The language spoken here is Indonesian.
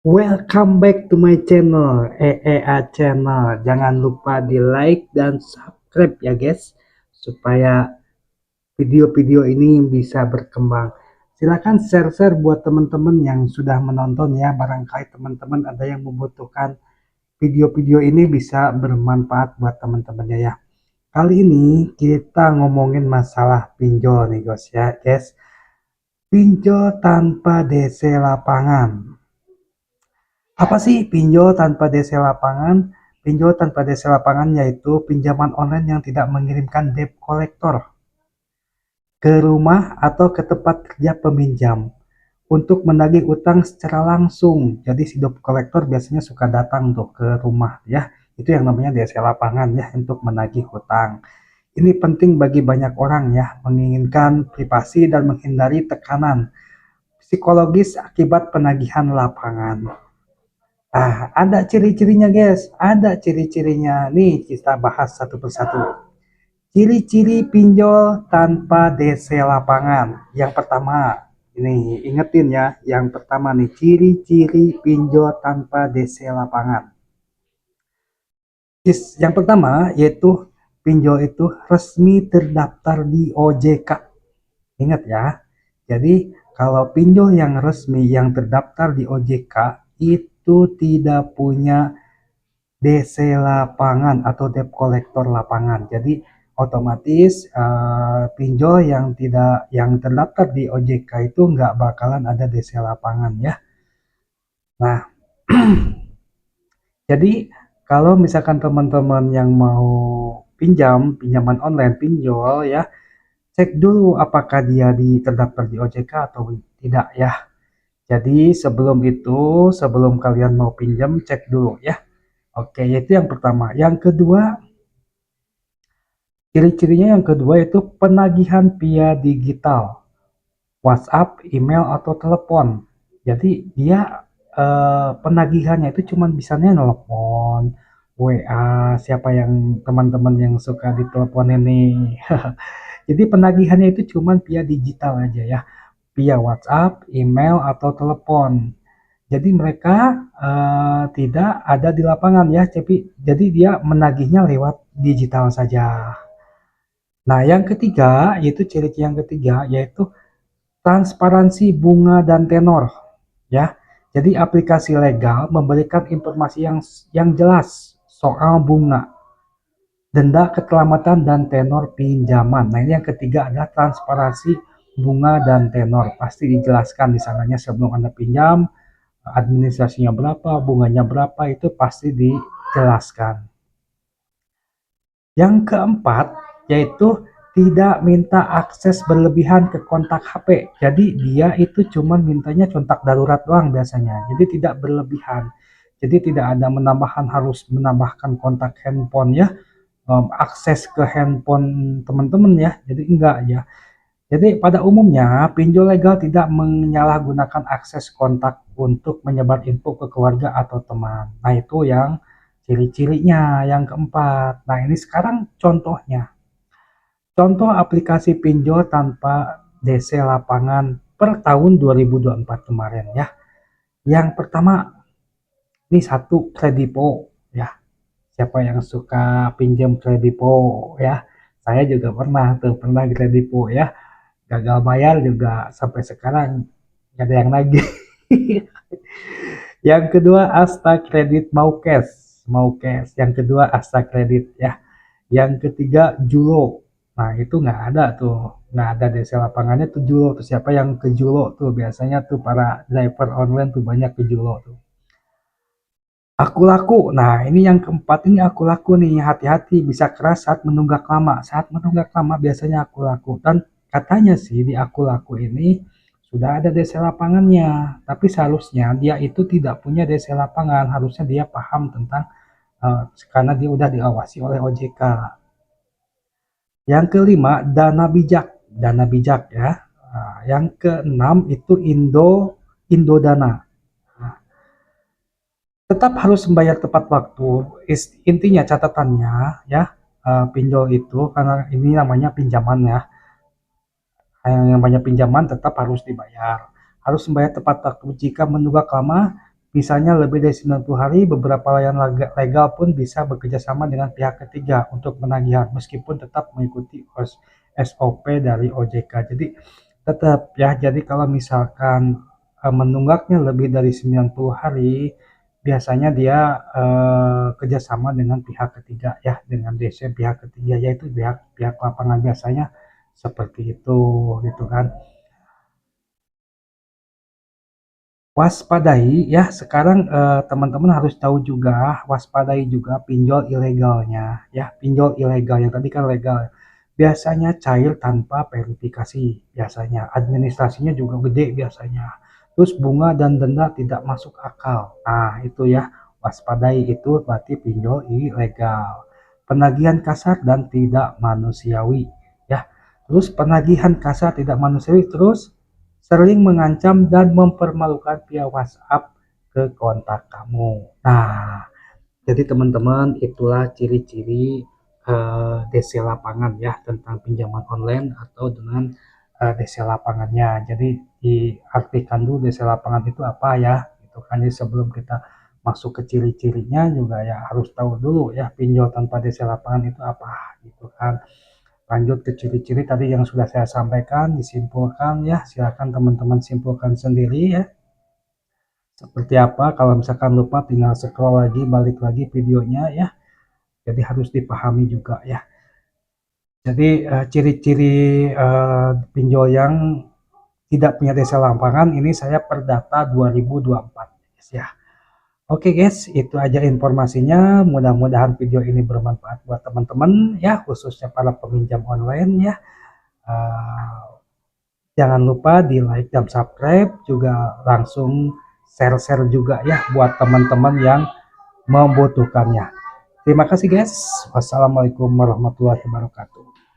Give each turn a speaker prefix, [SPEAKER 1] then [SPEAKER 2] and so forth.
[SPEAKER 1] Welcome back to my channel, EEA Channel. Jangan lupa di like dan subscribe ya guys, supaya video-video ini bisa berkembang. Silahkan share-share buat teman-teman yang sudah menonton ya. Barangkali teman-teman ada yang membutuhkan video-video ini bisa bermanfaat buat teman-temannya ya. Kali ini kita ngomongin masalah pinjol nih guys ya guys. Pinjol tanpa DC lapangan. Apa sih pinjol tanpa DC lapangan? Pinjol tanpa DC lapangan yaitu pinjaman online yang tidak mengirimkan debt collector ke rumah atau ke tempat kerja peminjam untuk menagih utang secara langsung. Jadi si debt collector biasanya suka datang tuh ke rumah ya. Itu yang namanya DC lapangan ya, untuk menagih utang. Ini penting bagi banyak orang ya, menginginkan privasi dan menghindari tekanan psikologis akibat penagihan lapangan. Ada ciri-cirinya guys, ada ciri-cirinya. Nih kita bahas satu persatu. Ciri-ciri pinjol tanpa DC lapangan. Yang pertama, ini ingetin ya, yang pertama nih, ciri-ciri pinjol tanpa DC lapangan. Yang pertama yaitu pinjol itu resmi terdaftar di OJK. Ingat ya, jadi kalau pinjol yang resmi yang terdaftar di OJK itu tidak punya DC lapangan atau debt collector lapangan. Jadi otomatis pinjol yang terdaftar di OJK itu nggak bakalan ada DC lapangan ya. Nah, jadi kalau misalkan teman-teman yang mau pinjaman online pinjol ya, cek dulu apakah dia terdaftar di OJK atau tidak ya. Jadi sebelum kalian mau pinjam, cek dulu ya. Oke, itu yang pertama. Yang kedua, ciri-cirinya yang kedua itu penagihan via digital, WhatsApp, email, atau telepon. Jadi dia penagihannya itu cuma bisanya nelpon, WA, siapa yang teman-teman yang suka ditelepon ini. Jadi penagihannya itu cuma via digital aja ya, via WhatsApp, email, atau telepon. Jadi mereka tidak ada di lapangan ya, jadi dia menagihnya lewat digital saja. Nah, yang ketiga, yaitu ciri yang ketiga, yaitu transparansi bunga dan tenor. Ya, jadi aplikasi legal memberikan informasi yang jelas soal bunga, denda keselamatan, dan tenor pinjaman. Nah, ini yang ketiga adalah transparansi bunga dan tenor. Pasti dijelaskan di sananya sebelum Anda pinjam, administrasinya berapa, bunganya berapa, itu pasti dijelaskan. Yang keempat, yaitu tidak minta akses berlebihan ke kontak HP. Jadi dia itu cuma mintanya kontak darurat doang biasanya. Jadi tidak berlebihan. Jadi tidak ada harus menambahkan kontak handphone ya, akses ke handphone teman-teman ya. Jadi enggak ya. Jadi pada umumnya pinjol legal tidak menyalahgunakan akses kontak untuk menyebar info ke keluarga atau teman. Nah, itu yang ciri-cirinya yang keempat. Nah, ini sekarang contohnya. Contoh aplikasi pinjol tanpa DC lapangan per tahun 2024 kemarin ya. Yang pertama, ini satu Kredipo ya. Siapa yang suka pinjam Kredipo ya? Saya juga pernah Kredipo ya. Gagal bayar juga sampai sekarang gak ada yang nagih. Yang kedua Asta Kredit Maukes. Yang kedua Asta Kredit ya. Yang ketiga Julo. Nah, itu nggak ada tuh, nggak ada DC lapangannya tuh Julo tuh. Siapa yang ke Julo tuh? Biasanya tuh para driver online tuh banyak ke Julo tuh. Aku laku. Nah, ini yang keempat, ini aku laku nih. Hati-hati, bisa keras saat menunggak lama. Saat menunggak lama biasanya aku laku. Dan katanya sih di aku laku ini sudah ada DC lapangannya. Tapi seharusnya dia itu tidak punya DC lapangan. Harusnya dia paham tentang karena dia udah diawasi oleh OJK. Yang kelima, dana bijak ya. Nah, yang keenam itu Indodana. Nah, tetap harus membayar tepat waktu. Intinya catatannya ya, pinjol itu karena ini namanya pinjaman ya. Yang namanya pinjaman tetap harus dibayar. Harus membayar tepat waktu. Jika menunggak lama, Misalnya lebih dari 90 hari, beberapa layanan legal pun bisa bekerja sama dengan pihak ketiga untuk penagihan, meskipun tetap mengikuti SOP dari OJK. Jadi tetap ya, jadi kalau misalkan menunggaknya lebih dari 90 hari, biasanya dia kerjasama dengan pihak ketiga ya, dengan DC pihak ketiga, yaitu pihak lapangan biasanya seperti itu gitu kan. Waspadai ya, sekarang teman-teman harus tahu juga, waspadai juga pinjol ilegalnya ya, pinjol ilegal yang tadi kan legal. Biasanya cair tanpa verifikasi, biasanya administrasinya juga gede biasanya. Terus bunga dan denda tidak masuk akal. Nah, itu ya, waspadai itu berarti pinjol ilegal. Penagihan kasar dan tidak manusiawi ya. Terus penagihan kasar tidak manusiawi, terus sering mengancam dan mempermalukan via WhatsApp ke kontak kamu. Nah, jadi teman-teman itulah ciri-ciri DC lapangan ya, tentang pinjaman online atau dengan DC lapangannya. Jadi diartikan dulu DC lapangan itu apa ya, gitu kan. Jadi sebelum kita masuk ke ciri-cirinya juga ya harus tahu dulu ya, pinjol tanpa DC lapangan itu apa gitu kan. Lanjut ke ciri-ciri tadi yang sudah saya sampaikan, disimpulkan ya, silakan teman-teman simpulkan sendiri ya. Seperti apa, kalau misalkan lupa tinggal scroll lagi, balik lagi videonya ya. Jadi harus dipahami juga ya. Jadi ciri-ciri pinjol yang tidak punya desa lapangan ini saya per data 2024 guys ya. Oke guys, itu aja informasinya. Mudah-mudahan video ini bermanfaat buat teman-teman ya, khususnya para peminjam online ya. Jangan lupa di like dan subscribe, juga langsung share-share juga ya buat teman-teman yang membutuhkannya. Terima kasih guys. Wassalamualaikum warahmatullahi wabarakatuh.